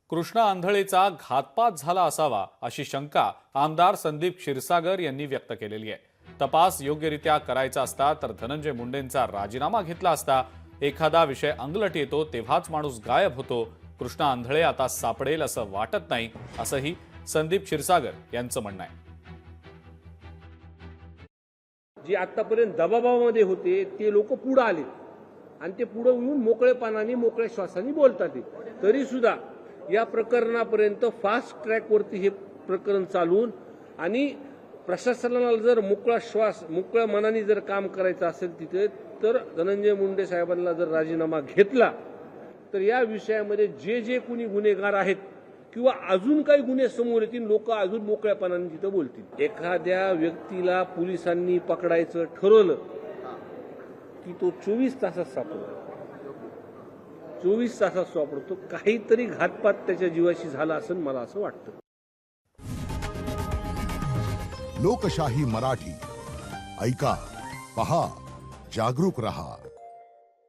कृष्णा आंधळेचा घातपात झाला असावा अशी शंका आमदार संदीप क्षीरसागर यांनी व्यक्त केलेली आहे। तपास योग्यरित्या करायचा असता तर धनंजय मुंडेंचा राजीनामा घेतला असता। एखादा विषय अंगलट येतो तेव्हाच माणूस गायब होतो। कृष्णा आंधळे आता सापडेल असं वाटत नाही असंही संदीप क्षीरसागर यांचं म्हणणं आहे। जे आतापर्यंत दबावामध्ये होते ते लोक पुढे आले आणि ते पुढे येऊन मोकळेपणाने मोकळ्या श्वासाने बोलतात। तरी सुद्धा या प्रकरणापर्यंत फास्ट ट्रॅक वरती हे प्रकरण चालून आणि प्रशासनाला जर मोकळा श्वास मोकळ्या मनाने जर काम करायचं असेल तिथे तर धनंजय मुंडे साहेबांना जर राजीनामा घेतला तर या विषयामध्ये जे जे कोणी गुन्हेगार आहेत किंवा अजून काही गुन्हे समोर येतील लोक अजून मोकळ्यापणाने तिथे बोलतील। एखाद्या व्यक्तीला पोलिसांनी पकडायचं ठरवलं की तो 24 तासात सापडतो। 24 तासात सापडतो। काहीतरी घातपात त्याच्या जीवाशी झाला असं मला असं वाटतं। लोकशाही मराठी ऐका, पहा, जागरूक रहा।